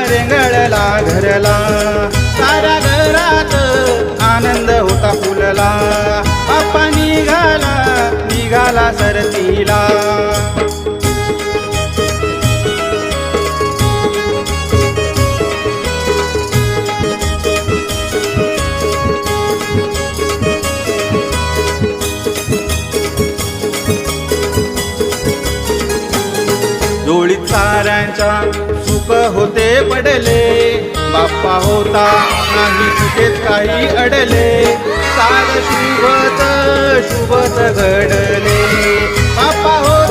रेंगळला घरला, साऱ्या घरात आनंद होता फुलला. बाप्पा निघाला सरतीला. डोळीत साऱ्यांच्या सुख होते पडले, बाप्पा होता नाही कुठेच काही अडले. सार शुभच घडले, बाप्पा हो